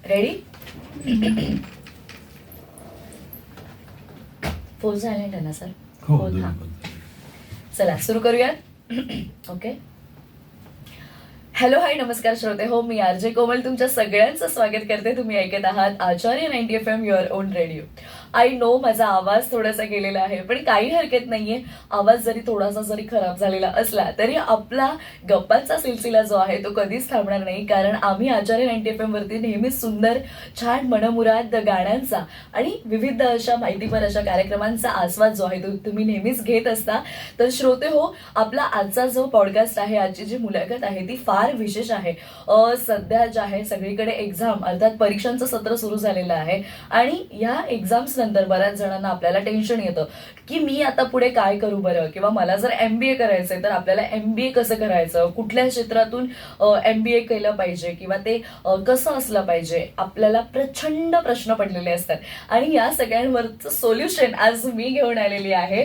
Ready? Phone silent आहे ना sir? हो. चला सुरू करूयात. ओके. हॅलो हाय नमस्कार श्रोते हो, मी आरजे कोमल तुमच्या सगळ्यांचं स्वागत करते. तुम्ही ऐकत आहात आचार्य 90 FM your own radio. I know माझा आवाज थोडासा गेलेला आहे, पण काही हरकत नाहीये. आवाज जरी थोडासा जरी खराब झालेला असला तरी आपला गप्पांचा सिलसिला जो आहे तो कधीच थांबणार नाही, कारण आम्ही आचार्य 90 FM वरती नेहमीच सुंदर छान मनमुराद गाण्यांचा आणि विविध अशा माहितीपर अशा कार्यक्रमांचा आस्वाद जो आहे तो तुम्ही नेहमीच घेत असता. तर श्रोते हो, आपला आजचा जो पॉडकास्ट आहे, आजची जी मुलाखत आहे ती फार विशेष आहे. सध्या जे आहे सगळीकडे एक्झाम अर्थात परीक्षांचं सत्र सुरू झालेलं आहे आणि या एक्झाम्स नंतर बऱ्याच जणांना आपल्याला टेन्शन येतं की मी आता पुढे काय करू बरं, किंवा मला जर MBA करायचंय तर आपल्याला MBA कसं करायचं, कुठल्या क्षेत्रातून MBA केलं पाहिजे किंवा ते कसं असलं पाहिजे, आपल्याला प्रचंड प्रश्न पडलेले असतात आणि या सगळ्यांवरचं सोल्युशन आज मी घेऊन आलेली आहे.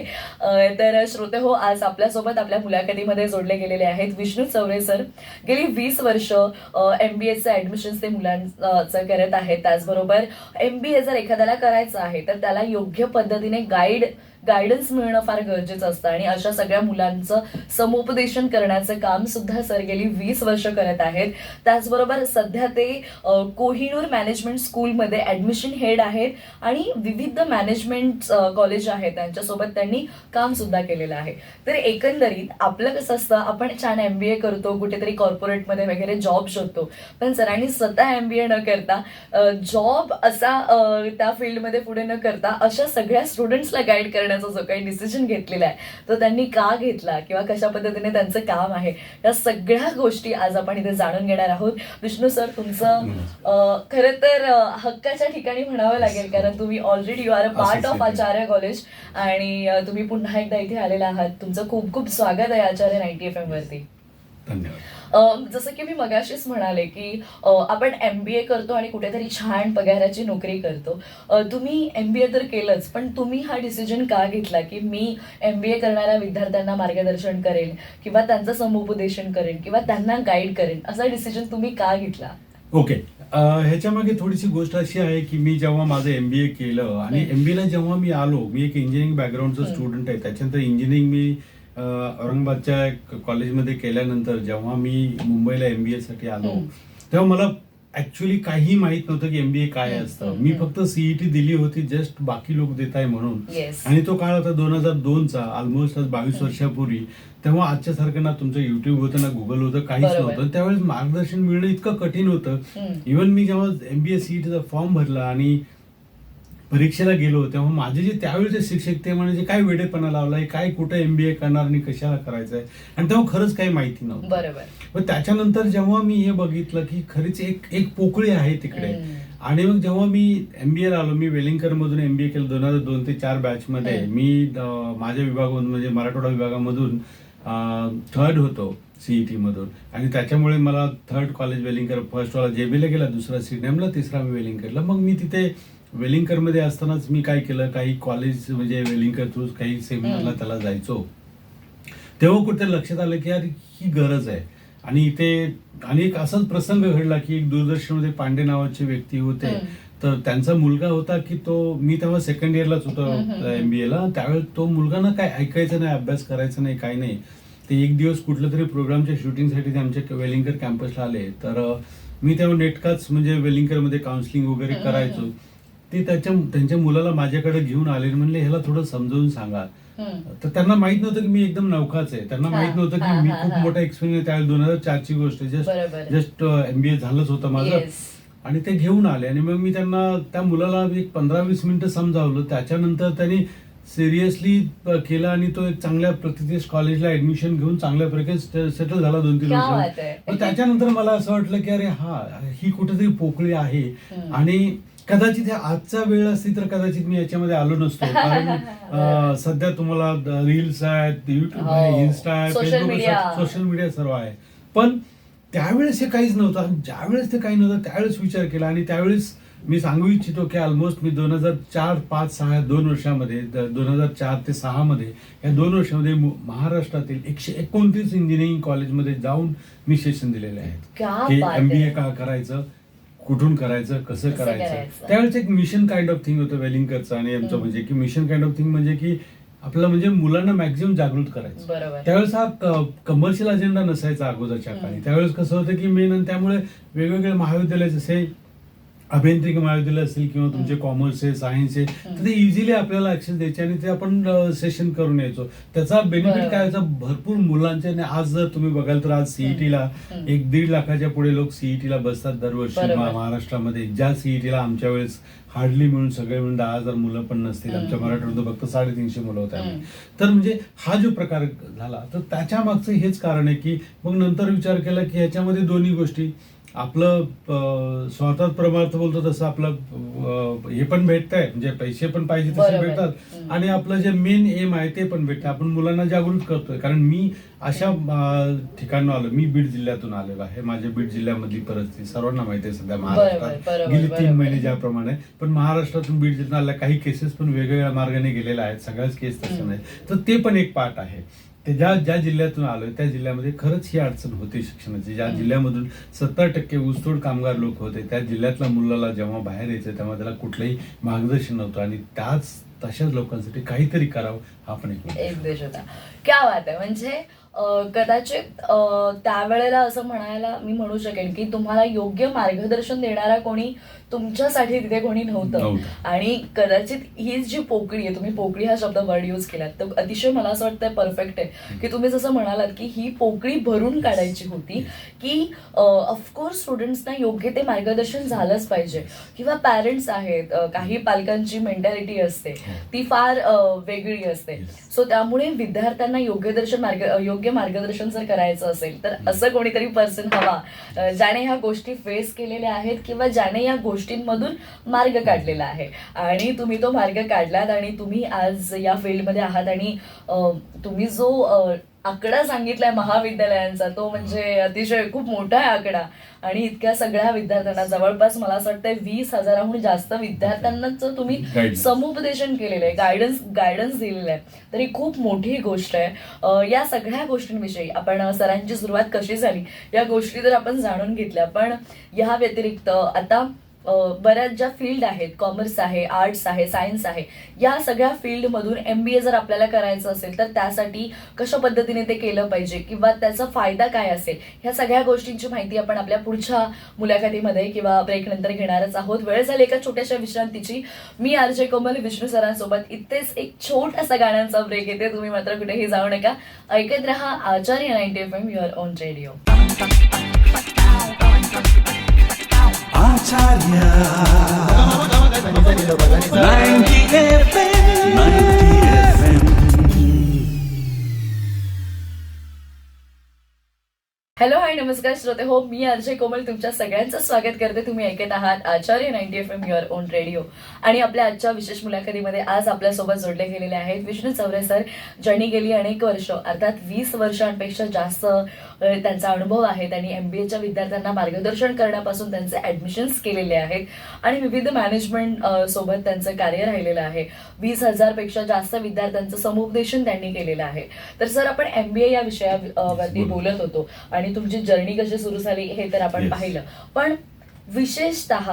तर श्रोते हो, आज आपल्यासोबत आपल्या मुलाखतीमध्ये जोडले गेलेले आहेत विष्णू चौरे सर. गेली 20 वर्ष MBAचं ऍडमिशन ते मुलांचं करत आहेत. त्याचबरोबर MBA जर एखाद्याला करायचं आहे तर त्याला योग्य पद्धतीने गायडन्स मिळणं फार गरजेचं असतं आणि अशा सगळ्या मुलांचं समुपदेशन करण्याचं काम सुद्धा सर गेली 20 वर्ष करत आहेत. त्याचबरोबर सध्या ते कोहिनूर मॅनेजमेंट स्कूलमध्ये ऍडमिशन हेड आहेत आणि विविध मॅनेजमेंट कॉलेज आहेत त्यांच्यासोबत त्यांनी काम सुद्धा केलेलं आहे. तर एकंदरीत आपलं कसं असतं, आपण छान MBA करतो, कुठेतरी कॉर्पोरेटमध्ये वगैरे जॉब शोधतो, पण सरांनी स्वतः MBA न करता जॉब असा त्या फील्डमध्ये पुढे न करता अशा सगळ्या स्टुडंट्सला गाईड करण्याचा जो काही डिसिजन घेतलेला आहे तो त्यांनी का घेतला किंवा कशा पद्धतीने त्यांचं काम आहे, या सगळ्या गोष्टी आज आपण इथे जाणून घेणार आहोत. विष्णू सर, तुमचं खरं तर हक्काच्या ठिकाणी म्हणावं लागेल, कारण तुम्ही already you are a part of Acharya college आणि तुम्ही पुन्हा एकदा इथे आलेला आहात. तुमचं खूप खूप स्वागत आहे आचार्य 90 FM वरती. धन्यवाद. जसं की मी मगाशीच म्हणाले की आपण MBA करतो आणि कुठेतरी छान पगाराची नोकरी करतो. तुम्ही MBA तर केलंच, पण तुम्ही हा डिसिजन का घेतला की मी MBA करणाऱ्या विद्यार्थ्यांना मार्गदर्शन करेन किंवा त्यांचं समुपदेशन करेन किंवा त्यांना गाईड करेन, असा डिसिजन तुम्ही का घेतला? ओके. ह्याच्या मागे थोडीशी गोष्ट अशी आहे की मी जेव्हा माझं MBA केलं आणि MBA जेव्हा मी आलो, मी एक इंजिनिअरिंग बॅकग्राऊंडचा स्टुडंट आहे. त्याच्यानंतर इंजिनिअरिंग मी औरंगाबादच्या कॉलेजमध्ये केल्यानंतर जेव्हा मी मुंबईला MBA साठी आलो तेव्हा मला ऍक्च्युली काही माहित नव्हतं की MBA काय असतं. मी फक्त CET दिली होती जस्ट बाकी लोक देत आहे म्हणून. आणि तो काळ होता 2002चा, ऑलमोस्ट 22 वर्षापूर्वी. तेव्हा आजच्या सारखं ना तुमचं युट्यूब होतं ना गुगल होतं, काहीच नव्हतं. त्यावेळेस मार्गदर्शन मिळणं इतकं कठीण होतं. इव्हन मी जेव्हा MBA CETचा फॉर्म भरला आणि परीक्षेला गेलो तेव्हा माझे जे त्यावेळेचे शिक्षक ते म्हणजे काय वेडेपणा लावलाय, काय कुठं MBA करणार आणि कशाला करायचंय, आणि तेव्हा खरंच काही माहिती नव्हतं. बरोबर. पण त्याच्यानंतर जेव्हा मी हे बघितलं की खरीच एक पोकळी आहे तिकडे, आणि मग जेव्हा मी MBA ला आलो, मी वेलिंगकर मधून MBA केलं 2002 ते 4 बॅच मध्ये. मी माझ्या विभागामधून म्हणजे मराठवाडा विभागामधून 3rd होतो CET मधून, आणि त्याच्यामुळे मला 3rd कॉलेज वेलिंगकर, फर्स्ट वाला JB ला गेला, दुसरा CDM ला, तिसरा मी वेलिंगकरला. मग मी तिथे वेलिंगकर मध्ये असतानाच मी काय केलं, काही कॉलेज म्हणजे वेलिंगकर थ्रू काही सेमिनारला त्याला जायचो. तेव्हा कुठे लक्षात आलं की यार ही गरज आहे. आणि इथे अनेक असाच प्रसंग घडला की एक दूरदर्शनमध्ये पांडे नावाचे व्यक्ती होते, तर त्यांचा मुलगा होता की तो, मी तेव्हा 2nd इयरलाच होतो MBA ला. त्यावेळेस तो मुलगा ना काय ऐकायचं नाही, अभ्यास करायचा नाही, काही नाही. ते एक दिवस कुठल्या तरी प्रोग्रामच्या शूटिंगसाठी ते आमच्या वेलिंगकर कॅम्पसला आले. तर मी तेव्हा नेटकाच म्हणजे वेलिंगकरमध्ये काउन्सिलिंग वगैरे करायचो. ते त्यांच्या मुलाला माझ्याकडे घेऊन आले, म्हणले ह्याला थोडं समजावून सांगा. तर त्यांना माहित नव्हतं की मी एकदम नवखाच आहे. त्यांना माहित नव्हतं की मी खूप मोठा एक्सपिरियन्स, त्यावेळेस 2004ची गोष्ट आहे, जस्ट MBA झालंच होतं माझं. आणि ते घेऊन आले आणि मग मी त्यांना, त्या मुलाला एक 15-20 मिनिटं समजावलं. त्याच्यानंतर त्यांनी सिरियसली केलं आणि तो एक चांगल्या प्रतिष्ठित कॉलेजला ऍडमिशन घेऊन चांगल्या प्रकारे सेटल झाला 2-3 वर्ष. त्याच्यानंतर मला असं वाटलं की अरे हा, ही कुठेतरी पोकळी आहे. आणि कदाचित आजचा वेळ असती तर कदाचित मी याच्यामध्ये आलो नसतो, कारण सध्या तुम्हाला रील्स आहेत, युट्यूब आहे, इन्स्टा आहे, फेसबुक आहे, सोशल मीडिया सर्व आहे. पण त्यावेळेस हे काहीच नव्हतं. आणि ज्यावेळेस ते काही नव्हतं त्यावेळेस विचार केला. आणि त्यावेळेस मी सांगू इच्छितो की ऑलमोस्ट मी 2004, 5, 6 2 वर्षामध्ये, 2004 ते 6 मध्ये, या 2 वर्षामध्ये महाराष्ट्रातील 129 इंजिनिअरिंग कॉलेजमध्ये जाऊन मी सेशन दिलेले आहेत की MBA का करायचं. कुठून करायचं, कसं करायचं. करायचं. त्यावेळेस एक मिशन काइंड ऑफ थिंग होतं वेलिंगकरचं आणि आमचं, म्हणजे की मिशन काइंड ऑफ थिंग म्हणजे की आपलं म्हणजे मुलांना मॅक्झिमम जागृत करायचं. बरोबर. त्यावेळेस हा कमर्शियल अजेंडा नसायचा अगोदरच्या काळी. त्यावेळेस कसं होतं की मेन, आणि त्यामुळे वेगवेगळे महाविद्यालय जसे अभियांत्रिकी महाविद्यालय असतील किंवा तुमचे कॉमर्स आहे, सायन्स आहे, तर ते इझिली आपल्याला ऍक्सेस द्यायचे आणि ते आपण सेशन करून यायचो. त्याचा बेनिफिट काय व्हायचा, भरपूर मुलांचे. आणि आज जर तुम्ही बघाल तर आज सीईटीला 1-1.5 लाखाच्या पुढे लोक सीईटीला बसतात दरवर्षी महाराष्ट्रामध्ये. ज्या सीईटीला आमच्या वेळेस हार्डली मिळून सगळे मिळून 10,000 मुलं पण नसतील. आमच्या मराठवाड्यात फक्त 350 मुलं होत्या. तर म्हणजे हा जो प्रकार झाला, तर त्याच्या मागचं हेच कारण आहे की मग नंतर विचार केला की ह्याच्यामध्ये दोन्ही गोष्टी, आपलं स्वतः परमार्थ बोलतो तसं आपलं हे पण भेटतंय, म्हणजे पैसे पण पाहिजे तसे भेटतात, आणि आपलं जे मेन एम आहे ते पण भेटतं. आपण मुलांना जागृत करतोय. कारण मी अशा ठिकाणं आलो, मी बीड जिल्ह्यातून आलेलो आहे. माझ्या बीड जिल्ह्यामधली परिस्थिती सर्वांना माहिती आहे सध्या महाराष्ट्रात गेली 3 महिने ज्याप्रमाणे. पण महाराष्ट्रातून बीड जिल्ह्यात आल्या काही केसेस पण वेगवेगळ्या मार्गाने गेलेल्या आहेत, सगळ्याच केस तसं नाही. तर ते पण एक पार्ट आहे. ते ज्या जिल्ह्यातून आलोय त्या जिल्ह्यामध्ये खरंच ही अडचण होती शिक्षणाची. ज्या जिल्ह्यामधून 70% ऊसतोड कामगार लोक होते, त्या जिल्ह्यातल्या मुलाला जेव्हा बाहेर यायचं तेव्हा त्याला कुठलंही मार्गदर्शन नव्हतं. आणि तशाच लोकांसाठी काहीतरी करावं हा पण एक उद्देश होता. क्या बात आहे. म्हणजे कदाचित त्यावेळेला असं म्हणायला मी म्हणू शकेन की तुम्हाला योग्य मार्गदर्शन देणारा कोणी तुमच्यासाठी तिथे कोणी नव्हतं. आणि कदाचित ही जी पोकळी आहे, तुम्ही पोकळी हा शब्द वर्ड यूज केलात, तर अतिशय मला असं वाटतं परफेक्ट आहे की तुम्ही जसं म्हणालात की ही पोकळी भरून काढायची होती. की ऑफकोर्स स्टुडंट्सना योग्य ते मार्गदर्शन झालंच पाहिजे. किंवा पॅरेंट्स आहेत, काही पालकांची मेंटॅलिटी असते ती फार वेगळी असते. सो त्यामुळे विद्यार्थ्यांना योग्य मार्गदर्शन जर करायचं असेल तर असं कोणीतरी पर्सन हवा ज्याने ह्या गोष्टी फेस केलेल्या आहेत किंवा ज्याने या गोष्टींमधून मार्ग काढलेला आहे. आणि तुम्ही तो मार्ग काढलात आणि तुम्ही आज या फील्डमध्ये आहात. आणि तुम्ही जो आकडा सांगितलाय महाविद्यालयांचा, तो म्हणजे अतिशय खूप मोठा आहे आकडा. आणि इतक्या सगळ्या विद्यार्थ्यांना, जवळपास मला असं वाटतं 20,000हून जास्त विद्यार्थ्यांनाच तुम्ही समुपदेशन केलेलं आहे, गायडन्स दिलेलं आहे. तर ही खूप मोठी गोष्ट आहे. या सगळ्या गोष्टींविषयी आपण सरांची सुरुवात कशी झाली या गोष्टी तर आपण जाणून घेतल्या. पण या व्यतिरिक्त आता बऱ्याच ज्या फील्ड आहेत, कॉमर्स आहे, आर्ट्स आहे, सायन्स आहे, या सगळ्या फील्डमधून MBA जर आपल्याला करायचं असेल तर त्यासाठी कशा पद्धतीने ते केलं पाहिजे किंवा त्याचा फायदा काय असेल, ह्या सगळ्या गोष्टींची माहिती आपण आपल्या पुढच्या मुलाखतीमध्ये किंवा ब्रेक नंतर घेणारच आहोत. वेळ झाली एका छोट्याशा विश्रांतीची. मी RJ कोमल विष्णू सरांसोबत. इथेच एक छोटासा गाण्यांचा ब्रेक येते, तुम्ही मात्र कुठेही जाऊ नका. ऐकत रहा Acharya 90 FM your own radio. Acharya 90 FM. Hello hi नमस्कार श्रोते हो, मी RJ कोमल तुमच्या सगळ्यांचं स्वागत करते. तुम्ही ऐकत आहात आचार्य 90 FM युअर ओन रेडिओ. आणि आपल्या आजच्या विशेष मुलाखतीमध्ये आज आपल्यासोबत जोडले गेलेले आहेत विष्णू चौरे सर, ज्यांनी गेली अनेक वर्ष, अर्थात 20 वर्षांपेक्षा जास्त त्यांचा अनुभव आहे. त्यांनी MBAच्या विद्यार्थ्यांना मार्गदर्शन करण्यापासून त्यांचे ऍडमिशन्स केलेले आहेत आणि विविध मॅनेजमेंट सोबत त्यांचं कार्य राहिलेलं आहे. 20,000पेक्षा जास्त विद्यार्थ्यांचं समुपदेशन त्यांनी केलेलं आहे. तर सर, आपण MBA या विषयावरती बोलत होतो आणि तुमची जर्नी कशी सुरू झाली हे तर आपण पाहिलं. पण विशेषतः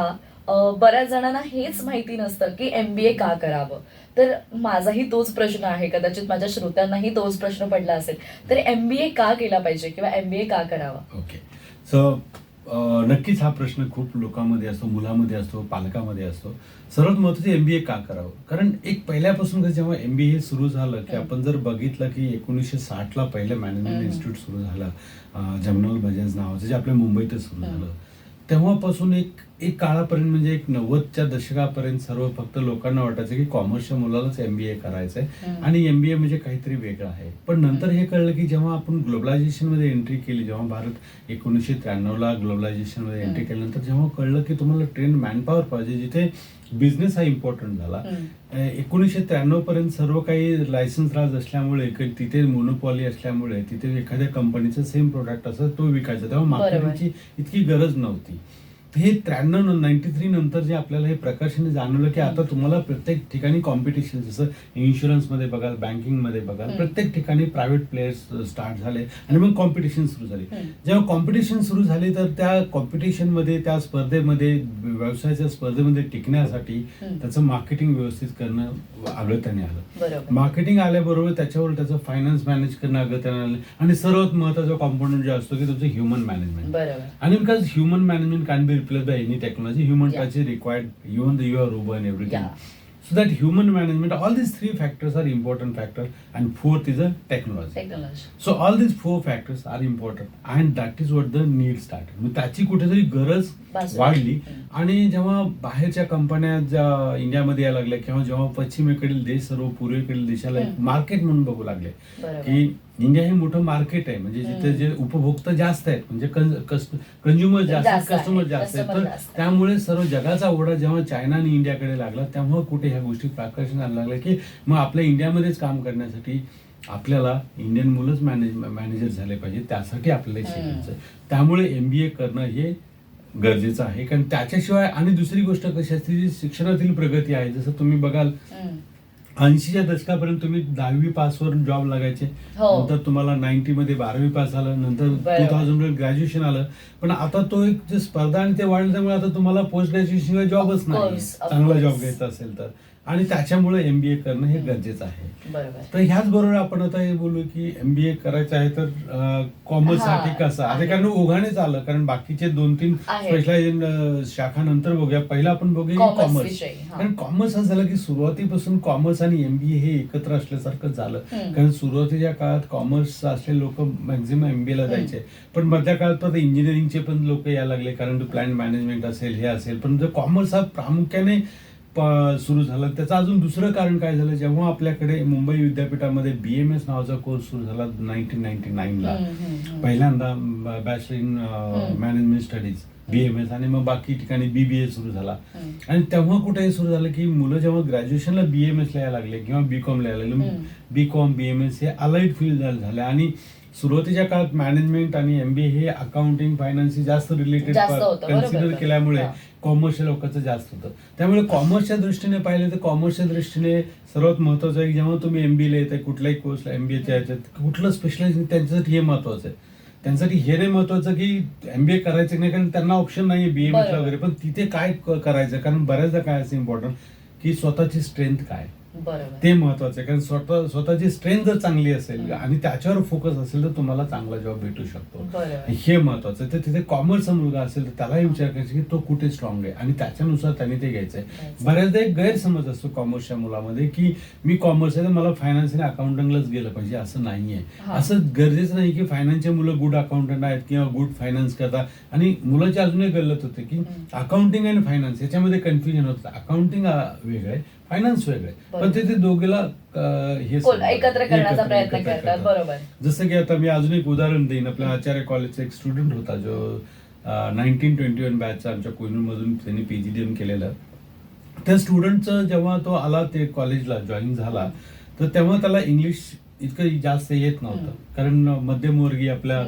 बऱ्याच जणांना हेच माहिती नसतं की MBA का करावं. तर माझाही तोच प्रश्न आहे, कदाचित माझ्या श्रोत्यांनाही तोच प्रश्न पडला असेल. तर MBA का केला पाहिजे किंवा MBA का करावं? ओके, सो नक्कीच हा प्रश्न खूप लोकांमध्ये असतो, मुलामध्ये असतो, पालकामध्ये असतो. सर्वात महत्त्वाचं MBA का करावं? कारण एक पहिल्यापासून जेव्हा MBA सुरू झालं की आपण जर बघितलं की 1960ला पहिलं मॅनेजमेंट इन्स्टिट्यूट सुरू झालं, जमनालाल बजाज नावाचं, जे आपल्या मुंबईतच सुरू झालं. तेव्हापासून एक काळापर्यंत, म्हणजे एक 90च्या दशकापर्यंत सर्व फक्त लोकांना वाटायचं की कॉमर्सच्या मुलालाच MBA करायचंय आणि MBA म्हणजे काहीतरी वेगळं आहे. पण नंतर हे कळलं की जेव्हा आपण ग्लोबलायझेशन मध्ये एंट्री केली, जेव्हा भारत 1993ला ग्लोबलायझेशन मध्ये एंट्री केल्यानंतर जेव्हा कळलं की तुम्हाला ट्रेन मॅनपॉवर पाहिजे, जिथे बिझनेस हा इम्पॉर्टंट झाला. 1993 पर्यंत सर्व काही लायसन्स राज असल्यामुळे, तिथे मोनोपॉली असल्यामुळे, तिथे एखाद्या कंपनीचं सेम प्रोडक्ट असं तो विकायचा, तेव्हा मार्केटिंगची इतकी गरज नव्हती. हे 93 नंतर जे आपल्याला हे प्रकर्षाने जाणवलं की आता तुम्हाला प्रत्येक ठिकाणी कॉम्पिटिशन, जसं इन्शुरन्समध्ये बघाल, बँकिंगमध्ये बघाल, प्रत्येक ठिकाणी प्रायव्हेट प्लेयर्स स्टार्ट झाले आणि मग कॉम्पिटिशन सुरू झाली. जेव्हा कॉम्पिटिशन सुरू झाली तर त्या कॉम्पिटिशनमध्ये, त्या स्पर्धेमध्ये, व्यवसायाच्या स्पर्धेमध्ये टिकण्यासाठी त्याचं मार्केटिंग व्यवस्थित करणं अगत्याने आलं. मार्केटिंग आल्याबरोबर त्याच्यावर त्याचं फायनान्स मॅनेज करणं अगत्याने आलं आणि सर्वात महत्त्वाचा कॉम्पोनंट जो असतो की तुमचं ह्युमन मॅनेजमेंट. आणि because human management can be replace by any technology, human touch is required even the your robo and everything. So that human management, all these three factors are important factor, and fourth is a technology. So all these four factors are important, and that is what the need started. मग त्याची कुठेतरी गरज वाढली आणि जेव्हा बाहेरच्या कंपन्या इंडियामध्ये यायला लागल्या किंवा जेव्हा पश्चिमेकडील देश सर्व पूर्वेकडील देशाला मार्केट म्हणून बघू लागले की इंडिया हे मोठं मार्केट आहे, म्हणजे जिथे जे उपभोक्ता जास्त आहेत, म्हणजे कंझ्युमर जास्त, कस्टमर जास्त आहेत, तर त्यामुळे सर्व जगाचा ओढा जेव्हा चायना आणि इंडियाकडे लागला तेव्हा कुठे ह्या गोष्टी प्रकर्षाने लागल्या की मग आपल्या इंडियामध्येच काम करण्यासाठी आपल्याला इंडियन मुलंच मॅनेजर झाले पाहिजे, त्यासाठी आपल्याला शिकायचं. त्यामुळे MBA करणं हे गरजेचं आहे. कारण त्याच्याशिवाय आणि दुसरी गोष्ट कशी असते, जी शिक्षणातील प्रगती आहे, जसं तुम्ही बघाल 80च्या दशकापर्यंत तुम्ही 10वी पासवर जॉब लागायचे, नंतर तुम्हाला 90 मध्ये 12वी पास आलं, नंतर 2000 मध्ये ग्रॅज्युएशन आलं. पण आता तो एक जे स्पर्धा आणि ते वाढलं त्यामुळे आता तुम्हाला पोस्ट ग्रॅज्युएशन जॉबच नाही, चांगला जॉब घ्यायचा असेल तर, आणि त्याच्यामुळे MBA करणं हे गरजेचं आहे. तर ह्याच बरोबर आपण आता हे बोलू की MBA करायचं आहे तर कॉमर्स साठी कसं आहे, कारण ओघानेच आलं, कारण बाकीचे 2-3 स्पेशलायझेशन शाखा नंतर बघूया, पहिला आपण बघूया कॉमर्स. कारण कॉमर्स असं झालं की सुरुवातीपासून कॉमर्स आणि MBA हे एकत्र असल्यासारखं झालं. कारण सुरुवातीच्या काळात कॉमर्स असलेले लोक मॅक्झिमम MBA ला जायचे, पण मधल्या काळात आता इंजिनिअरिंगचे पण लोक यायला लागले, कारण प्लॅन मॅनेजमेंट असेल, हे असेल. पण कॉमर्स हा प्रामुख्याने सुरू झाला. त्याचं अजून दुसरं कारण काय झालं, जेव्हा आपल्याकडे मुंबई विद्यापीठामध्ये BMS नावाचा कोर्स सुरू झाला 1999 ला, पहिल्यांदा bachelor in management studies BMS, आणि मग बाकी ठिकाणी BBA सुरू झाला. आणि तेव्हा कुठे सुरू झालं की मुलं जेव्हा ग्रॅज्युएशनला BMS ला यायला लागले किंवा BCom ला यायला लागले, BCom BMS हे अलाइड फील्ड झाले. आणि सुरुवातीच्या काळात मॅनेजमेंट आणि MBA हे अकाउंटिंग, फायनान्स जास्त रिलेटेड कन्सिडर केल्यामुळे कॉमर्सच्या लोकांचं जास्त होतं. त्यामुळे कॉमर्सच्या दृष्टीने पाहिलं तर कॉमर्सच्या दृष्टीने सर्वात महत्वाचं आहे की जेव्हा तुम्ही MBA ला येताय, कुठल्याही कोर्सला MBAच्या याच्यात कुठलं स्पेशलायझेशन, त्यांच्यासाठी हे महत्वाचं आहे. त्यांच्यासाठी हे नाही महत्वाचं की MBA करायचं नाही, कारण त्यांना ऑप्शन नाही BMS वगैरे, पण तिथे काय करायचं. कारण बऱ्याचदा काय असं इम्पॉर्टंट की स्वतःची स्ट्रेंथ काय, ते महत्वाचं आहे. कारण स्वतःची स्ट्रेंथ जर चांगली असेल आणि त्याच्यावर फोकस असेल तर तुम्हाला चांगला जॉब भेटू शकतो, हे महत्वाचं आहे. तर तिथे कॉमर्सचा मुलगा असेल तर त्यालाही विचार करायचा की तो कुठे स्ट्रॉंग आहे आणि त्याच्यानुसार त्याने ते घ्यायचंय. बऱ्याचदा एक गैरसमज असतो कॉमर्सच्या मुलामध्ये की मी कॉमर्स आहे तर मला फायनान्स आणि अकाउंटंटलाच गेलं पाहिजे, असं नाहीये. असं गरजेचं नाही की फायनान्सचे मुलं गुड अकाउंटंट आहेत किंवा गुड फायनान्स करतात. आणि मुलाची अजून एक गल्लत होते की अकाउंटिंग आणि फायनान्स याच्यामध्ये कन्फ्युजन होतं. अकाउंटिंग वेगळं आहे, फायनान्स वेगळे, पण ते दोघेला हे एकत्र करण्याचा प्रयत्न करतात. बरोबर. जसं की आता मी अजून एक उदाहरण देईन. आपल्या आचार्य कॉलेजचा एक स्टुडंट होता जो 1921 बॅचचा, आमच्या कोहिनूर मधून त्यांनी PGDM केलेलं. त्या स्टुडंटचं जेव्हा तो आला ते कॉलेजला जॉईन झाला तर तेव्हा त्याला इंग्लिश इतकं जास्त येत नव्हतं, कारण मध्यमवर्गीय आपल्या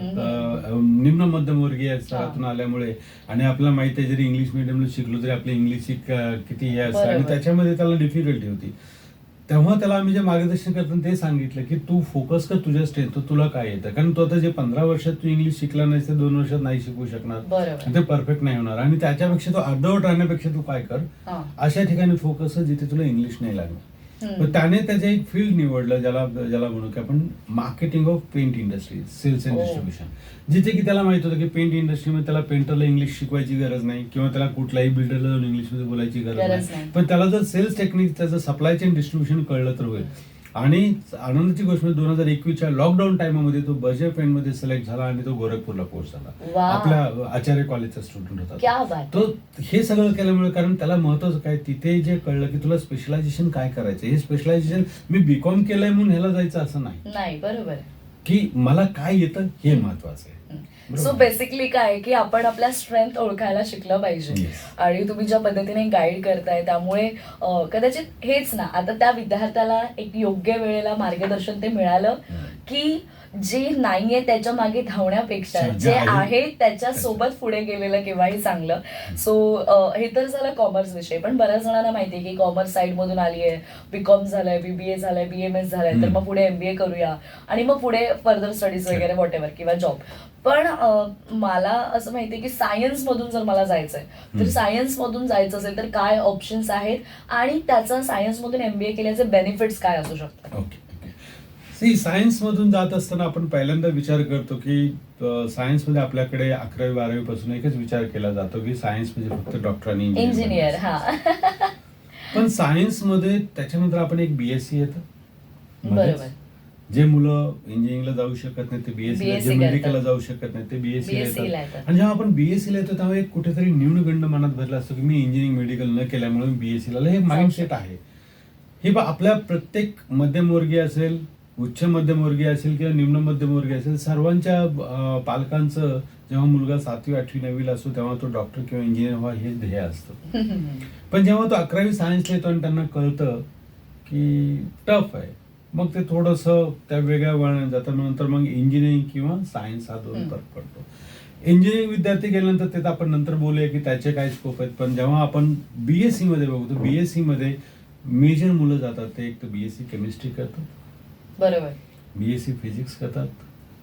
निम्न मध्यमवर्गीय स्तरातून आल्यामुळे, आणि आपल्याला माहिती आहे जरी इंग्लिश मिडियमला शिकलो तरी आपल्या इंग्लिशची किती हे असतं आणि त्याच्यामध्ये त्याला डिफिकल्टी होती. तेव्हा त्याला आम्ही जे मार्गदर्शन करताना ते सांगितलं की तू फोकस कर तुझ्या स्ट्रेंथ, तुला काय येतं. कारण तू आता जे 15 वर्षात तू इंग्लिश शिकला नाही तर 2 वर्षात नाही शिकू शकणार, ते परफेक्ट नाही होणार. आणि त्याच्यापेक्षा तो अर्धवट राहण्यापेक्षा तू काय कर, अशा ठिकाणी फोकस जिथे तुला इंग्लिश नाही लागणार. त्याने त्याचं एक फील्ड निवडलं ज्याला म्हणू की आपण marketing of paint industry, sales and distribution, जिथे की त्याला माहित होतं की पेंट इंडस्ट्रीमध्ये त्याला पेंटरला इंग्लिश शिकवायची गरज नाही किंवा त्याला कुठल्याही बिल्डरला जाऊन इंग्लिशमध्ये बोलायची गरज नाही, पण त्याला जर सेल्स टेक्निक, त्याचं सप्लाय चेन डिस्ट्रीब्युशन कळलं तर होईल. आणि आनंदाची गोष्ट म्हणजे 2021च्या लॉकडाऊन टाइममध्ये तो बर्जर पेंटमध्ये सिलेक्ट झाला आणि तो गोरखपूरला कोर्स झाला. आपल्या आचार्य कॉलेजचा स्टुडंट होता तो. हे सगळं केल्यामुळे, कारण त्याला महत्वाचं काय, तिथे जे कळलं की तुला स्पेशलायझेशन काय करायचं. हे स्पेशलायझेशन मी BCom केलंय म्हणून ह्याला जायचं असं नाही, बरोबर, की मला काय येतं हे महत्वाचं आहे. सो बेसिकली काय की आपण आपल्या स्ट्रेंथ ओळखायला शिकलं पाहिजे. आणि तुम्ही ज्या पद्धतीने गाईड करताय त्यामुळे कदाचित हेच ना, आता त्या विद्यार्थ्याला एक योग्य वेळेला मार्गदर्शन ते मिळालं की जे नाहीये त्याच्या मागे धावण्यापेक्षा जे आहे त्याच्यासोबत पुढे गेलेलं केव्हाही चांगलं. सो हे तर झालं कॉमर्स विषय. पण बऱ्याच जणांना माहितीये की कॉमर्स साइड मधून आली आहे, बीकॉम झालंय, बीबीए झालंय, बीएमएस झालंय, तर मग पुढे एमबीए करूया आणि मग पुढे फर्दर स्टडीज वगैरे व्हॉट एव्हर किंवा जॉब. पण मला असं माहितीये की सायन्स मधून जर मला जायचंय तर सायन्स मधून जायचं असेल तर काय ऑप्शन्स आहेत आणि त्याचा सायन्स मधून एमबीए केल्याचे बेनिफिट्स काय असू शकतात? ओके. सायन्स मधून जात असताना आपण पहिल्यांदा विचार करतो की सायन्समध्ये आपल्याकडे 11वी-12वी पासून एकच विचार केला जातो की सायन्स म्हणजे फक्त डॉक्टर आणि इंजिनियर. हा. पण सायन्समध्ये त्याच्यानंतर आपण एक बीएससी येतं. बरोबर. जे मुलं इंजिनिअरिंगला जाऊ शकत नाही ते बीएससी, जे मेडिकलला जाऊ शकत नाही ते बीएससी येतात. आणि जेव्हा आपण बीएससीला येतो तेव्हा एक कुठेतरी न्यूनगंड मनात भरला असतो की मी इंजिनिअरिंग मेडिकल न केल्यामुळे बीएससीला, हे माइंडसेट आहे. हे आपल्या प्रत्येक मध्यमवर्गीय असेल, उच्च मध्यमवर्गीय असेल किंवा निम्न मध्यमवर्गीय असेल, सर्वांच्या पालकांचं जेव्हा मुलगा 7वी, 8वी, 9वीला असतो तेव्हा तो डॉक्टर किंवा इंजिनियर व्हा हे ध्येय असतं. पण जेव्हा तो 11वी सायन्सला येतो आणि त्यांना कळतं की टफ आहे, मग ते थोडंसं त्या वेगळ्या वळणात जातं. नंतर मग इंजिनिअरिंग किंवा सायन्स हा दोन फरक पडतो. इंजिनिअरिंग विद्यार्थी गेल्यानंतर ते आपण नंतर बोलूया की त्याचे काय स्कोप आहेत. पण जेव्हा आपण बीएससी मध्ये बघतो, बीएससी मध्ये मेजर मुलं जातात ते एक तर बीएससी केमिस्ट्री करतात, बरोबर, बीएससी फिजिक्स करतात,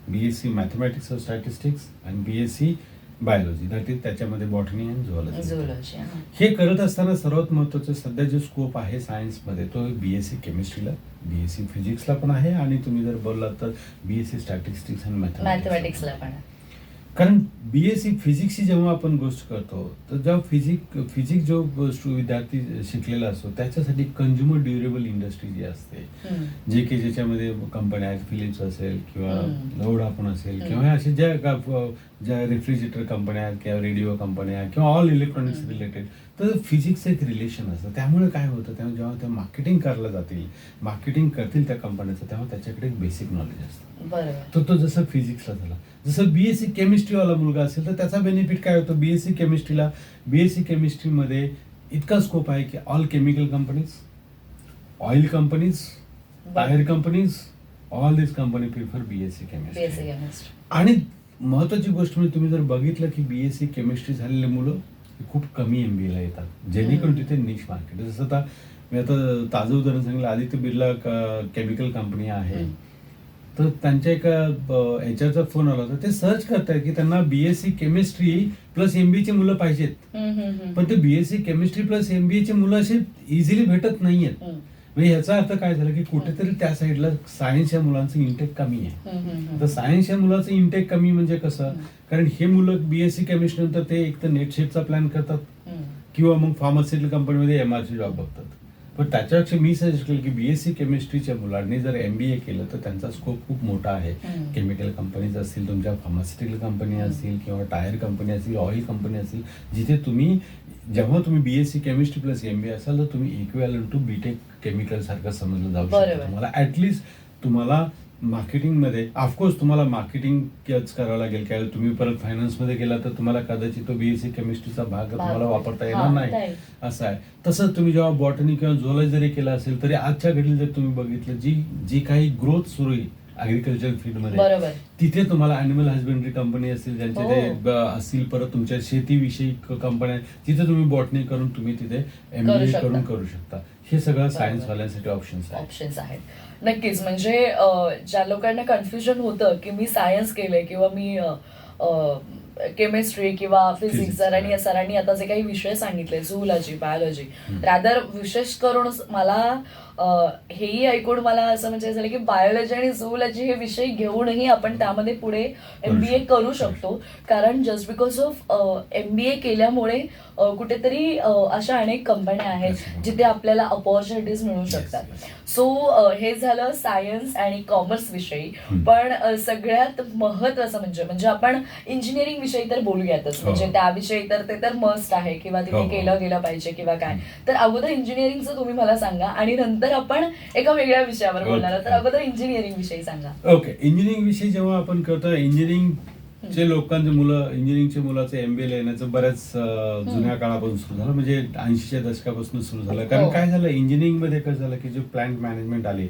बीएससी मॅथमॅटिक्स ऑफ स्टॅटिस्टिक्स आणि बीएससी बायोलॉजी, दॅट इज त्याच्यामध्ये बॉटनी अँड झुऑलॉजी. हे करत असताना सर्वात महत्वाचं सध्या जो स्कोप आहे सायन्समध्ये तो बीएससी केमिस्ट्रीला, बीएससी फिजिक्सला पण आहे आणि तुम्ही जर बोललात तर बीएससी स्टॅटिस्टिक्स आणि मॅथमॅटिक्सला पण आहे. कारण बीएससी फिजिक्सची जेव्हा आपण गोष्ट करतो तर जेव्हा फिजिक्स जो विद्यार्थी शिकलेला असतो त्याच्यासाठी कंझ्युमर ड्युरेबल इंडस्ट्री जी असते, जे की ज्याच्यामध्ये कंपन्या आहेत, फिलिप्स असेल किंवा वोडाफोन असेल किंवा असे ज्या रेफ्रिजरेटर कंपन्या आहेत किंवा रेडिओ कंपन्या किंवा ऑल इलेक्ट्रॉनिक्स रिलेटेड, तर फिजिक्सचं एक रिलेशन असतं. त्यामुळे काय होतं, तेव्हा जेव्हा त्या मार्केटिंग करायला जातील, मार्केटिंग करतील त्या कंपन्याचं, तेव्हा त्याच्याकडे एक बेसिक नॉलेज असतं. तर तो जसं फिजिक्सला झाला, जसं बीएससी केमिस्ट्रीवाला मुलगा असेल तर त्याचा बेनिफिट काय होतो, बीएससी केमिस्ट्रीमध्ये इतका स्कोप आहे की all chemical companies, oil companies, tyre companies, all this company prefer BSc chemistry. आणि महत्वाची गोष्ट म्हणजे तुम्ही जर बघितलं की बीएससी केमिस्ट्री झालेले मुलं खूप कमी एमबीएला येतात, जेणेकरून तिथे निश मार्केट. जसं आता मी आता ताजं उदाहरण सांगितलं, आदित्य बिर्ला केमिकल कंपनी आहे, तर त्यांच्या एका ह्याच्याचा फोन आला होता, ते सर्च करतायत की त्यांना बीएससी केमिस्ट्री प्लस एमबीए ची मुलं पाहिजेत, पण ते बीएससी केमिस्ट्री प्लस एमबीए ची मुलं असे इझिली भेटत नाहीयेत. म्हणजे याचा अर्थ काय झाला की कुठेतरी त्या साईडला सायन्सच्या मुलांचं इंटेक कमी आहे. तर सायन्सच्या मुलाचं इंटेक कमी म्हणजे कसं, कारण हे मुलं बीएससी केमिस्ट्री नंतर ते एक तर नेटशेटचा प्लॅन करतात किंवा मग फार्मास्युटिकल कंपनीमध्ये एमआरसी जॉब बघतात. पण त्याच्यापेक्षा मी सजेस्ट केलं की बीएससी केमिस्ट्रीच्या मुलांनी जर एमबीए केलं तर त्यांचा स्कोप खूप मोठा आहे. केमिकल कंपनीज असतील, तुमच्या फार्मास्युटिकल कंपनी असतील किंवा टायर कंपनी असतील, ऑइल कंपनी असतील, जिथे तुम्ही जेव्हा तुम्ही बीएससी केमिस्ट्री प्लस एमबीए असाल तर तुम्ही इक्विव्हॅलंट टू बीटेक केमिकल सारखं समजलं जाऊ शकतं. तुम्हाला ऍटलिस्ट तुम्हाला मार्केटिंगमध्ये ऑफकोर्स तुम्हाला मार्केटिंग करावं लागेल, काय तुम्ही परत फायनान्समध्ये गेला तर तुम्हाला कदाचित तो बीएससी केमिस्ट्रीचा भाग तुम्हाला वापरता येणार नाही, असं आहे. तसंच तुम्ही जेव्हा बॉटनी किंवा झुऑलॉजी जरी केला असेल तरी आजच्या घडीला जर तुम्ही बघितलं जी काही ग्रोथ सुरू आहे ऍग्रिकल्चर फील्डमध्ये, तिथे तुम्हाला अॅनिमल हजबंड्री कंपनी असतील, ज्यांचे ते असतील, परत तुमच्या शेतीविषयी कंपन्या, तिथे तुम्ही बॉटनी करून तुम्ही तिथे एमबीए करून करू शकता. हे सगळं सायन्स वाल्यांसाठी ऑप्शन्स आहेत. नक्कीच. म्हणजे ज्या लोकांना कन्फ्युजन होतं की मी सायन्स केलंय किंवा मी केमिस्ट्री किंवा फिजिक्स, सरांनी आता जे काही विषय सांगितले, झुऑलॉजी, बायोलॉजी, रादर विशेष करून मला हेही ऐकून मला असं म्हणजे झालं की बायोलॉजी आणि झुऑलॉजी हे विषय घेऊनही आपण त्यामध्ये पुढे एमबीए करू शकतो. कारण जस्ट बिकॉज ऑफ एमबीए केल्यामुळे कुठेतरी अशा अनेक कंपन्या आहेत जिथे आपल्याला अपॉर्च्युनिटीज मिळू शकतात. सो हे झालं सायन्स आणि कॉमर्स विषयी. पण सगळ्यात महत्वाचं म्हणजे आपण इंजिनिअरिंग विषयी तर बोलूयातच, म्हणजे त्याविषयी तर ते तर मस्ट आहे किंवा तिथे केलं गेलं पाहिजे किंवा काय. तर अगोदर इंजिनिअरिंगचं तुम्ही मला सांगा आणि नंतर आपण एका वेगळ्या विषयावर बोलणार. तर अगोदर इंजिनिअरिंग विषयी सांगा. ओके. इंजिनिअरिंग विषयी जेव्हा आपण करतो, इंजिनिअरिंग जे लोकांचे मुलं इंजिनिअरिंगचे मुलाचं MBA येण्याचं बऱ्याच जुन्या काळापासून सुरू झालं, म्हणजे 80च्या दशकापासून सुरू झालं. कारण हो. काय झालं, इंजिनिअरिंग मध्ये काय झालं की जे प्लांट मॅनेजमेंट आली.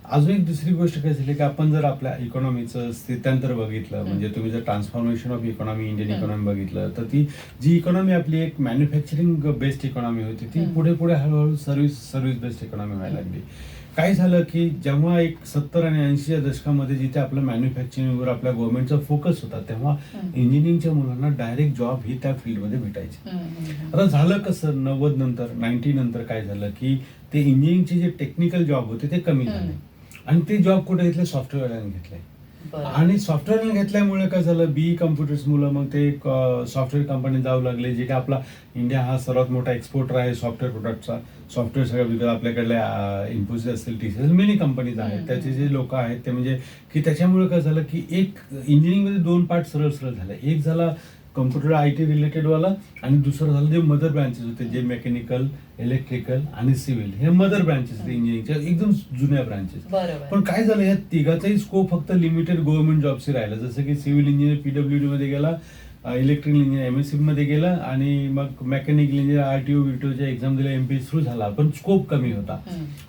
अजून एक दुसरी गोष्ट काय झाली की आपण जर आपल्या इकॉनॉमीचं स्थित्यांतर बघितलं, म्हणजे तुम्ही जर transformation of economy, Indian economy बघितलं, तर ती जी इकॉनॉमी आपली एक मॅन्युफॅक्चरिंग बेस्ड इकॉनॉमी होती, ती पुढे पुढे हळूहळू सर्व्हिस बेस्ड इकॉनॉमी व्हायला लागली. काय झालं की जेव्हा एक 70 आणि 80च्या दशकामध्ये जिथे आपलं मॅन्युफॅक्चरिंगवर आपल्या गव्हर्नमेंटचा फोकस होता, तेव्हा इंजिनिअरिंगच्या मुलांना डायरेक्ट जॉब ही त्या फील्डमध्ये भेटायची. आता झालं कसं, 90 नंतर 90 नंतर काय झालं की ते इंजिनिअरिंगचे जे टेक्निकल जॉब होते ते कमी झाले आणि ते जॉब कुठे घेतले, सॉफ्टवेअरवाल्यांनी घेतले. आणि सॉफ्टवेअर घेतल्यामुळे काय झालं, BE कम्प्युटर्स मुलं मग ते सॉफ्टवेअर कंपनी जाऊ लागले. जे की आपला इंडिया हा सर्वात मोठा एक्सपोर्टर आहे सॉफ्टवेअर प्रोडक्टचा. सॉफ्टवेअर सगळ्या विकत आपल्याकडल्या इन्फोसिस असतील, TCS, मेनी कंपनीज आहेत. त्याचे जे लोक आहेत ते म्हणजे की त्याच्यामुळे काय झालं की एक इंजिनिअरिंग मध्ये 2 पार्ट सरळ झाले. एक झाला कम्प्युटर IT रिलेटेड वाला आणि दुसरं झालं जे मदर ब्रांचेस होते, जे मेकॅनिकल, इलेक्ट्रिकल आणि सिव्हिल, हे मदर ब्रांचेस होते इंजिनिअरिंगच्या, एकदम जुन्या ब्रांचेस. पण काय झालं, या तिघाचाही स्कोप फक्त लिमिटेड गव्हर्नमेंट जॉबशी राहिला. जसं की सिव्हिल इंजिनियर PWD मध्ये गेला, इलेक्ट्रिकल इंजिनियर MSc मध्ये गेला आणि मग मेकॅनिकल इंजिनियर RTO विटीओच्या एक्झाम दिल्या, MPH सुरू झाला, पण स्कोप कमी होता.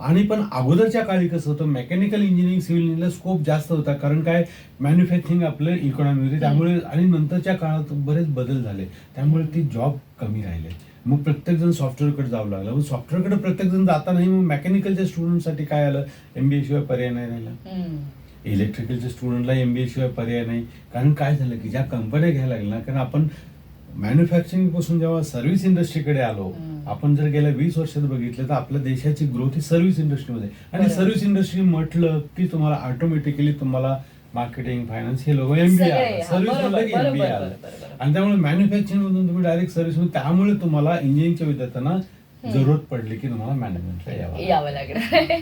आणि पण अगोदरच्या काळी कसं होतं, मेकॅनिकल इंजिनिअरिंग, सिव्हिल इंजिनिअरिंगला स्कोप जास्त होता, कारण काय मॅन्युफॅक्चरिंग आपलं इकॉनॉमी होती त्यामुळे. आणि नंतरच्या काळात बरेच बदल झाले, त्यामुळे ती जॉब कमी राहिले. मग प्रत्येक जण सॉफ्टवेअरकडे जाऊ लागला. मग सॉफ्टवेअरकडे प्रत्येक जण जाता नाही, मग मेकॅनिकलच्या स्टुडंटसाठी काय आलं, MBA शिवाय पर्याय नाही राहिला. इलेक्ट्रिकलच्या स्टुडंटला MBA शिवाय पर्याय नाही. कारण काय झालं की ज्या कंपन्या घ्यायला लागल्या ना, कारण आपण मॅन्युफॅक्चरिंग पासून जेव्हा सर्व्हिस इंडस्ट्रीकडे आलो, आपण जर गेल्या 20 वर्षात बघितलं तर आपल्या देशाची ग्रोथ ही सर्व्हिस इंडस्ट्रीमध्ये. आणि सर्व्हिस इंडस्ट्री म्हटलं की तुम्हाला ऑटोमॅटिकली तुम्हाला मार्केटिंग, फायनान्स हे लोक MBA आलं, सर्व्हिस म्हटलं की MBA आलं. आणि त्यामुळे मॅन्युफॅक्चरिंग मधून तुम्ही डायरेक्ट सर्व्हिस, त्यामुळे तुम्हाला इंजिनिअरिंगच्या विद्यार्थ्यांना जरूरत पडली की तुम्हाला मॅनेजमेंटला यावं लागणार.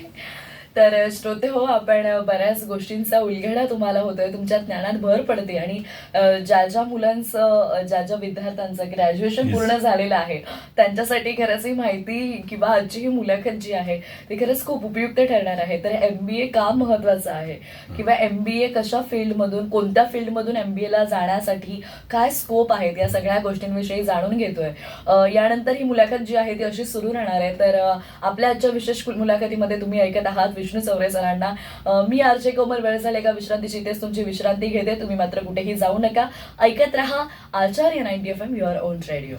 तर श्रोते हो, आपण बऱ्याच गोष्टींचा उलगडा तुम्हाला होतोय, तुमच्या ज्ञानात भर पडते. आणि ज्या मुलांचं, ज्या विद्यार्थ्यांचं ग्रॅज्युएशन पूर्ण झालेलं आहे त्यांच्यासाठी खरंच ही माहिती किंवा आजची ही मुलाखत जी आहे ती खरंच खूप उपयुक्त ठरणार आहे. तर MBA का महत्वाचं आहे किंवा MBA कशा फील्डमधून, कोणत्या फील्डमधून MBA ला जाण्यासाठी काय स्कोप आहेत, या सगळ्या गोष्टींविषयी जाणून घेतोय. यानंतर ही मुलाखत जी आहे ती अशी सुरू राहणार आहे. तर आपल्या आजच्या विशेष मुलाखतीमध्ये तुम्ही ऐकत आहात विष्णू चौरे सरांना. मी RJ कोमल. वेळ झाली एका विश्रांतीची, तेच तुमची विश्रांती घेते. तुम्ही मात्र कुठेही जाऊ नका, ऐकत रहा Acharya 90 FM your own radio.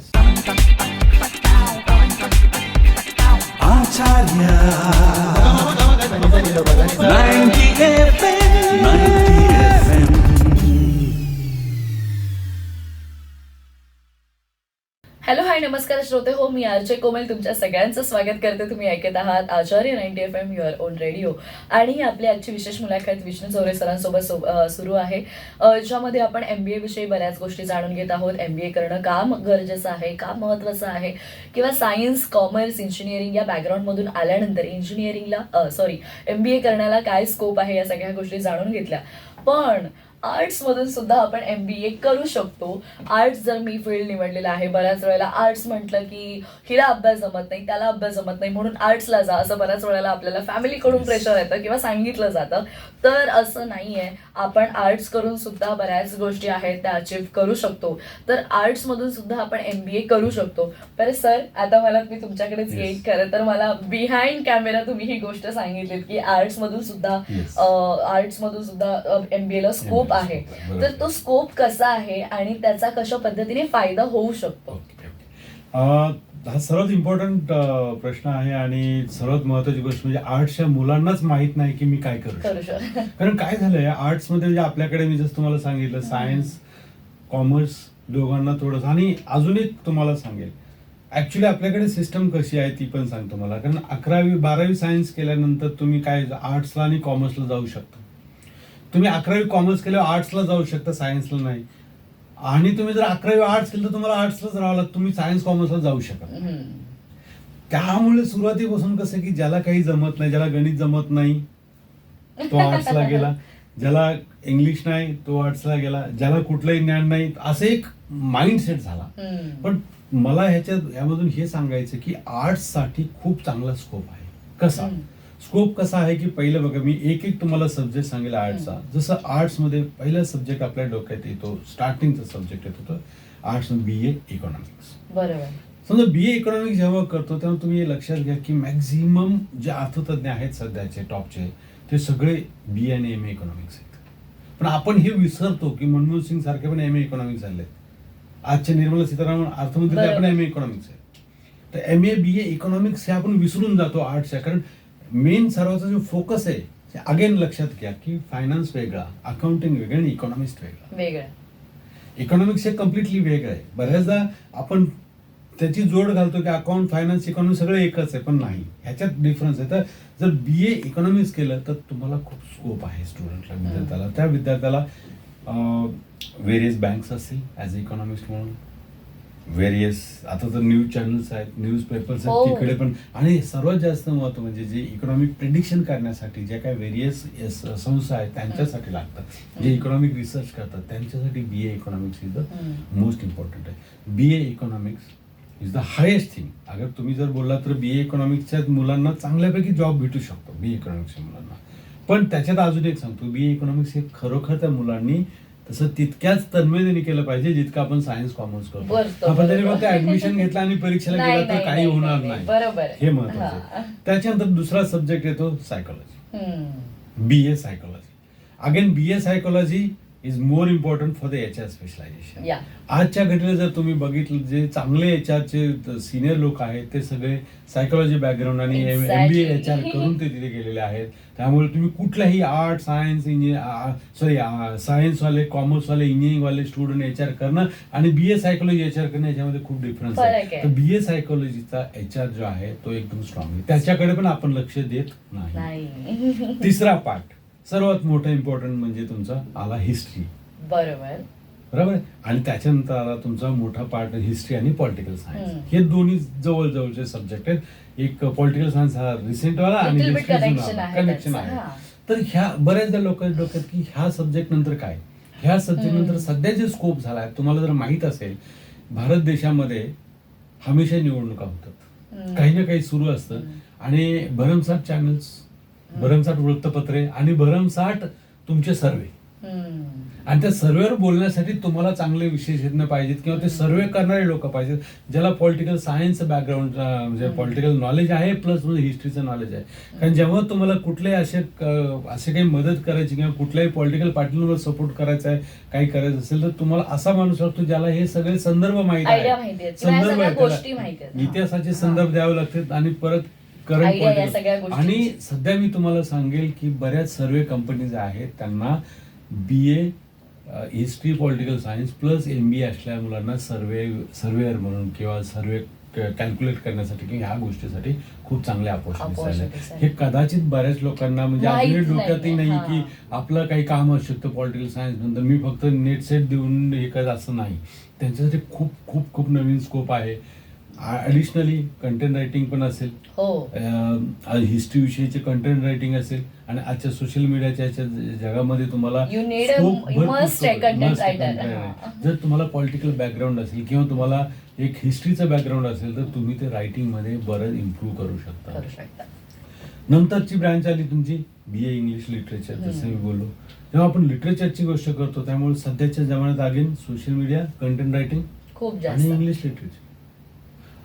Acharya 90 FM. Hello, hi, नमस्कार श्रोते हो, मी RJ कोमल तुमच्या सगळ्यांचं स्वागत करते. तुम्ही ऐकत आहात आचार्य 90 FM युअर ओन रेडिओ. आणि आपली आजची विशेष मुलाखत विष्णू चौरे सरांसोबत सुरू आहे, ज्यामध्ये आपण MBA विषयी बऱ्याच गोष्टी जाणून घेत आहोत. MBA करणं का गरजेचं आहे, का महत्वाचं आहे, किंवा सायन्स, कॉमर्स, इंजिनिअरिंग या बॅकग्राऊंड मधून आल्यानंतर MBA करण्याला काय स्कोप आहे, या सगळ्या गोष्टी जाणून घेतल्या. पण आर्ट्स मधून सुद्धा आपण MBA करू शकतो. आर्ट्स जर मी फील्ड निवडलेला आहे, बऱ्याच वेळेला आर्ट्स म्हटलं की हिला अभ्यास जमत नाही, त्याला अभ्यास जमत नाही, म्हणून आर्ट्सला जा, असं बऱ्याच वेळेला आपल्याला फॅमिलीकडून प्रेशर येतं किंवा सांगितलं जातं. तर असं नाहीये, आपण आर्ट्स करून सुद्धा बऱ्याच गोष्टी आहेत त्या अचीव्ह करू शकतो. तर आर्ट्स मधून सुद्धा आपण MBA करू शकतो. तर सर, आता मला मी तुमच्याकडेच येईल. खरं तर मला बिहाइंड कॅमेरा तुम्ही ही गोष्ट सांगितलीत की आर्ट्स मधून सुद्धा MBA ला स्कोप आहे. तर तो स्कोप कसा आहे आणि त्याचा कशा पद्धतीने फायदा होऊ शकतो? हा सर्वात इम्पॉर्टंट प्रश्न आहे आणि सर्वात महत्वाची गोष्ट म्हणजे आर्ट्सच्या मुलांनाच माहित नाही की मी काय करू शकतो. कारण काय झालंय, आर्ट्स मध्ये म्हणजे आपल्याकडे मी जसं तुम्हाला सांगितलं, सायन्स, कॉमर्स दोघांना थोडंसं. आणि अजून एक तुम्हाला सांगेल, ऍक्च्युली आपल्याकडे सिस्टम कशी आहे ती पण सांगतो मला. कारण 11वी 12वी सायन्स केल्यानंतर तुम्ही काय आर्ट्सला आणि कॉमर्सला जाऊ शकता. तुम्ही 11वी कॉमर्स केल्यावर आर्ट्सला जाऊ शकता, सायन्सला नाही. आणि तुम्ही जर 11वी आर्ट्स केलं तर तुम्हाला आर्ट्सलाच राहावं लागतं, तुम्ही सायन्स कॉमर्सला जाऊ शकत. त्यामुळे सुरुवातीपासून कसं की ज्याला काही जमत नाही, ज्याला गणित जमत नाही तो आर्ट्सला गेला, ज्याला इंग्लिश नाही तो आर्ट्सला गेला, ज्याला कुठलंही ज्ञान नाही, असं एक माइंडसेट झाला. पण मला यामधून हे सांगायचं की आर्ट्स साठी खूप चांगला स्कोप आहे. कसा? स्कोप कसा आहे की पहिलं बघा, मी एक एक तुम्हाला सब्जेक्ट सांगेल आर्ट्सचा. जसं आर्ट्समध्ये पहिला सब्जेक्ट आपल्या डोक्यात येतो, स्टार्टिंगचा सब्जेक्ट येतो तो आर्ट्स BA इकॉनॉमिक्स. बरोबर. समजा BA इकॉनॉमिक्स जेव्हा करतो तेव्हा तुम्ही हे लक्षात घ्या की मॅक्झिमम जे अर्थतज्ञ आहेत सध्याचे टॉपचे ते सगळे BA आणि MA इकॉनॉमिक्स आहेत. पण आपण हे विसरतो की मनमोहन सिंग सारखे पण MA इकॉनॉमिक्स झाले. आजच्या निर्मला सीतारामन अर्थमंत्री त्या पण MA इकॉनॉमिक्स आहे. तर MA BA इकॉनॉमिक्स हे आपण विसरून जातो आर्ट्सच्या, कारण मेन सर्वांचा जो फोकस आहे अगेन लक्षात घ्या की फायनान्स वेगळा, अकाउंटिंग वेगळं आणि इकॉनॉमिस्ट वेगळा. इकॉनॉमिक्स हे कम्प्लिटली वेगळं आहे. बऱ्याचदा आपण त्याची जोड घालतो की अकाउंट, फायनान्स, इकॉनॉमी सगळं एकच आहे, पण नाही, ह्याच्यात डिफरन्स आहे. तर जर BA इकॉनॉमिक्स केलं तर तुम्हाला खूप स्कोप आहे स्टुडंटला, विद्यार्थ्याला. त्या विद्यार्थ्याला व्हेरियस बँक्स असतील ॲज अ इकॉनॉमिस्ट म्हणून, व्हेरियस आता तर न्यूज चॅनल्स आहेत, न्यूज पेपर्स हो. आहेत तिकडे पण, आणि सर्वात जास्त महत्व म्हणजे जे इकॉनॉमिक प्रिडिक्शन करण्यासाठी ज्या काही व्हेरियस संस्था आहेत त्यांच्यासाठी लागतात, जे इकॉनॉमिक रिसर्च करतात त्यांच्यासाठी BA economics is the most important आहे. BA economics is the highest thing. अगर तुम्ही जर बोलला तर BA इकॉनॉमिक्सच्या मुलांना चांगल्यापैकी जॉब भेटू शकतो BA इकॉनॉमिक्सच्या मुलांना. पण त्याच्यात अजून एक सांगतो, BA इकॉनॉमिक्स हे खरोखर त्या मुलांनी तसं तितक्याच तन्मयतेने केलं पाहिजे जितकं आपण सायन्स कॉमर्स करतो. आपण तरी फक्त ऍडमिशन घेतलं आणि परीक्षेला गेला तर काही होणार नाही, बरोबर, हे महत्वाचं आहे. त्याच्यानंतर दुसरा सब्जेक्ट येतो psychology, BA psychology. Again BA psychology is more important for the HR specialisation. आजच्या घडीला जर तुम्ही बघितलं, जे चांगले HRचे सिनियर लोक आहेत ते सगळे सायकोलॉजी बॅकग्राऊंड आणि MBA HR करून ते तिथे गेलेले आहेत. त्यामुळे तुम्ही कुठल्याही आर्ट, सायन्स, सायन्सवाले, कॉमर्सवाले, इंजिनिअरिंगवाले स्टुडंट HR करणं आणि BA सायकोलॉजी HR करणं याच्यामध्ये खूप डिफरन्स आहे. तर BA सायकोलॉजीचा HR जो आहे तो एकदम स्ट्रॉंग आहे, त्याच्याकडे पण आपण लक्ष देत नाही. तिसरा पार्ट सर्वात मोठा इम्पॉर्टंट म्हणजे तुमचा आला हिस्ट्री. बरोबर. आणि त्याच्यानंतर आला तुमचा मोठा पार्ट हिस्ट्री आणि पॉलिटिकल सायन्स. हे दोन्ही जवळजवळचे सब्जेक्ट आहेत. एक पॉलिटिकल सायन्स हा रिसेंट वाला आणि कनेक्शन आहे. तर ह्या बऱ्याचदा लोकांच्या डोक्यात की ह्या सब्जेक्ट नंतर काय, ह्या सब्जेक्ट नंतर सध्या जे स्कोप झाला आहे, तुम्हाला जर माहित असेल भारत देशामध्ये हमेशा निवडणुका होतात, काही ना काही सुरू असतं आणि भरमसाठ चॅनल्स, भरमसाठ वृत्तपत्रे आणि भरमसाठ तुमचे सर्वे, आणि त्या सर्वेवर बोलण्यासाठी तुम्हाला चांगले विशेषज्ञ पाहिजेत किंवा ते सर्वे करणारे लोक पाहिजेत ज्याला पॉलिटिकल सायन्स बॅकग्राऊंड म्हणजे पॉलिटिकल नॉलेज आहे प्लस म्हणजे हिस्ट्रीचं नॉलेज आहे. कारण जेव्हा तुम्हाला कुठलेही असे काही मदत करायची किंवा कुठल्याही पॉलिटिकल पार्टीवर सपोर्ट करायचा आहे, काही करायचं असेल तर तुम्हाला असा माणूस लागतो ज्याला हे सगळे संदर्भ माहित आहे, संदर्भ आहेत, इतिहासाचे संदर्भ द्यावे लागतात आणि परत करंट. आणि सध्या मी तुम्हाला सांगेल की बऱ्याच सर्वे कंपनीज आहेत त्यांना BA history, political science plus MBA असलेल्या मुलांना सर्वेअर म्हणून किंवा सर्वे कॅल्क्युलेट करण्यासाठी किंवा ह्या गोष्टीसाठी खूप चांगले अपॉर्च्युनिटीज आले. हे कदाचित बऱ्याच लोकांना म्हणजे अजूनही डोक्यातही नाही की आपलं काही काम असू शकतं पॉलिटिकल सायन्स नंतर, मी फक्त नेट सेट देऊन हे करत असं नाही. त्यांच्यासाठी खूप खूप खूप नवीन स्कोप आहे. ॲडिशनली कंटेंट रायटिंग पण असेल, हिस्ट्री विषयीचे कंटेंट रायटिंग असेल आणि आजच्या सोशल मीडियाच्या जगामध्ये तुम्हाला जर तुम्हाला पॉलिटिकल बॅकग्राऊंड असेल किंवा तुम्हाला एक हिस्ट्रीचं बॅकग्राऊंड असेल तर तुम्ही ते रायटिंग मध्ये बरंच इम्प्रूव्ह करू शकता. नंतरची ब्रँच आली तुमची BA इंग्लिश लिटरेचर. जसं मी बोललो, जेव्हा आपण लिटरेचरची गोष्ट करतो त्यामुळे सध्याच्या जमान्यात again social media, content writing खूप आणि इंग्लिश लिटरेचर.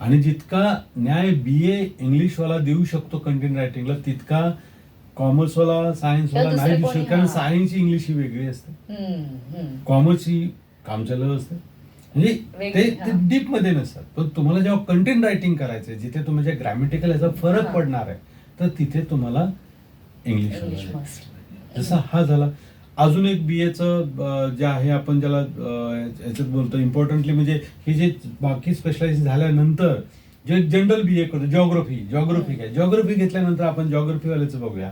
आणि जितका न्याय BA इंग्लिशवाला देऊ शकतो कंटेंट रायटिंगला तितका कॉमर्सवाला, सायन्सवाला नाही देऊ शकतो. कारण सायन्सची इंग्लिश ही वेगळी असते, कॉमर्सची कामचलाऊ असते, म्हणजे ते डीप मध्ये नसतात. पण तुम्हाला जेव्हा कंटेंट रायटिंग करायचंय जिथे तुमच्या ग्रॅमॅटिकल याचा फरक पडणार आहे तर तिथे तुम्हाला इंग्लिश. जसा हा झाला. अजून एक BAचं जे आहे आपण ज्याला याच्यात बोलतो इम्पॉर्टंटली म्हणजे हे जे बाकी स्पेशलायझेशन झाल्यानंतर जे जनरल BA करतो, जॉग्राफी काय, जॉग्राफी घेतल्यानंतर आपण जॉग्राफीवाल्याचं बघूया.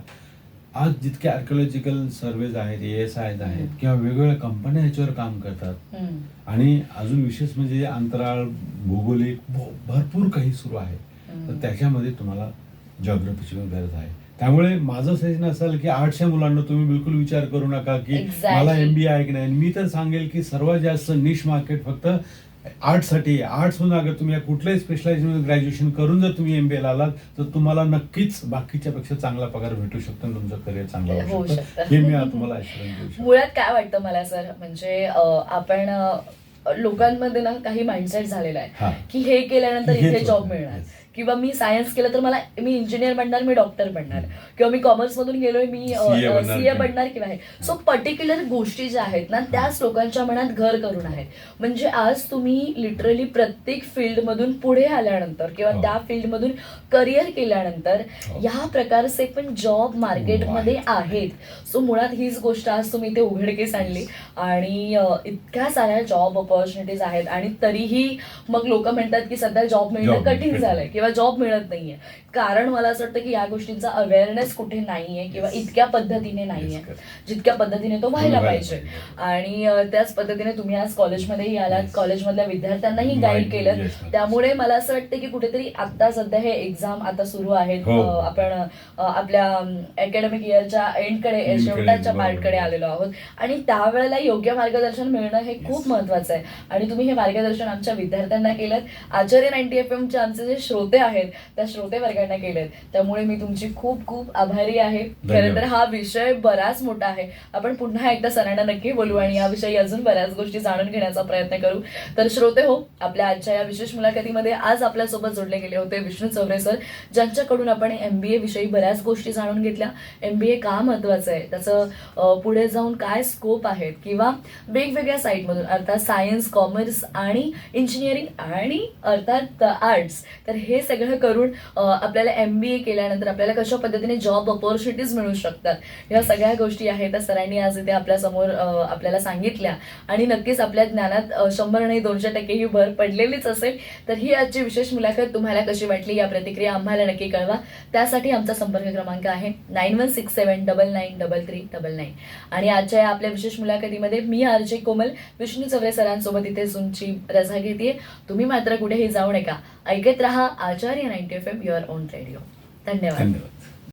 आज जितके आर्किओलॉजिकल सर्वेज आहेत, ASIs आहेत किंवा वेगवेगळ्या कंपन्या ह्याच्यावर काम करतात आणि अजून विशेष म्हणजे अंतराळ, भौगोलिक भरपूर काही सुरू आहे. तर त्याच्यामध्ये तुम्हाला जॉग्राफीची गरज आहे. त्यामुळे माझं सजेशन असेल की आर्ट्सच्या मुलांना तुम्ही बिलकुल विचार करू नका की मला MBA आहे की नाही. मी तर सांगेल की सर्वात जास्त निश मार्केट फक्त आर्ट्ससाठी आर्ट्समधून अगर तुम्ही या कुठल्याही स्पेशलायझेशन ग्रॅज्युएशन करून जर तुम्ही MBA ला आलात तर तुम्हाला नक्कीच बाकीच्या पेक्षा चांगला पगार भेटू शकतो आणि तुमचं करिअर चांगलं होऊ होऊ शकतं. शकतं. हे मी तुम्हाला ऍश्युरन्स देऊ शकतो. मुळात काय वाटतं मला सर, म्हणजे आपण लोकांमध्ये ना काही माइंडसेट झालेला हा. आहे की हे केल्यानंतर हेच इथे जॉब होतं. मिळणार, Yes. किंवा मी सायन्स केलं तर मी इंजिनियर बनणार, मी डॉक्टर बनणार, किंवा मी कॉमर्स मधून गेलोय मी CA बनणार. सीए बनणार किंवा हे. सो पर्टिक्युलर गोष्टी ज्या आहेत ना त्याच लोकांच्या मनात घर करून आहेत. म्हणजे आज तुम्ही लिटरली प्रत्येक फील्ड मधून पुढे आल्यानंतर किंवा हो. त्या फील्ड मधून करिअर केल्यानंतर हो. या प्रकारचे पण जॉब मार्केटमध्ये आहेत. सो मुळात हीच गोष्ट आज तुम्ही इथे उघडकीस आणली आणि इतक्या साऱ्या जॉब ऑपॉर्च्युनिटीज आहेत आणि तरीही मग लोक म्हणतात की सध्या जॉब मिळणं Job कठीण मिळणं झालंय किंवा जॉब मिळत नाहीये. कारण मला असं वाटतं की या गोष्टींचा अवेअरनेस कुठे नाहीये किंवा Yes. इतक्या पद्धतीने नाहीये Yes, correct. जितक्या पद्धतीने तो व्हायला व्हायला पाहिजे. पाहिजे. आणि त्याच पद्धतीने तुम्ही आज कॉलेजमध्येही आलात, Yes. कॉलेजमधल्या विद्यार्थ्यांनाही गाईड Guide, केलं. yes, ma'am. त्यामुळे मला असं वाटतं की कुठेतरी आता सध्या हे एक्झाम आता सुरू आहेत. हो. आपण आपल्या अकॅडमिक इयरच्या एंडकडे Endकडे, शेवटाच्या बरोबर. पार्टकडे आलेलो आहोत आणि त्यावेळेला योग्य मार्गदर्शन मिळणं हे खूप Yes. महत्वाचं आहे. आणि तुम्ही हे मार्गदर्शन आमच्या विद्यार्थ्यांना केलं, आचार्य 90 FM चे आमचे जे श्रोते आहेत त्या श्रोते वर्गांना केलेत. त्यामुळे मी तुमची खूप खूप आभारी आहे. खरं तर हा विषय बराच मोठा आहे. आपण पुन्हा एकदा सरांना नक्की बोलू आणि याविषयी अजून बऱ्याच गोष्टी जाणून घेण्याचा प्रयत्न करू. तर श्रोते हो, आपल्या आजच्या या विशेष मुलाखतीमध्ये आज आपल्यासोबत जोडले गेले होते विष्णू चौरे सर, ज्यांच्याकडून आपण MBA विषयी बऱ्याच गोष्टी जाणून घेतल्या. MBA का महत्वाचं आहे, त्याचं पुढे जाऊन काय स्कोप आहेत किंवा वेगवेगळ्या साईडमधून अर्थात सायन्स, कॉमर्स आणि इंजिनिअरिंग आणि अर्थात आर्ट्स, तर हे सगळं करून आपल्याला MBA केल्यानंतर आपल्याला कशा पद्धतीने जॉब ऑपॉर्च्युनिटीज मिळू शकतात, या सगळ्या गोष्टी आहेत त्या सरांनी आज इथे आपल्यासमोर आपल्याला सांगितल्या. आणि नक्कीच आपल्या ज्ञानात 100 नाही 200% ही भर पडलेलीच असेल. तर ही आजची विशेष मुलाखत तुम्हाला कशी वाटली या प्रतिक्रिया आम्हाला नक्की कळवा. त्यासाठी आमचा संपर्क क्रमांक आहे 9167993399. आणि आजच्या या आपल्या विशेष मुलाखतीमध्ये मी RJ कोमल विष्णू चौरे सरांसोबत इथे तुमची रजा घेते. तुम्ही मात्र कुठेही जाऊ नका, ऐकत रहा Acharya 90 FM your own radio. धन्यवाद. धन्यवाद.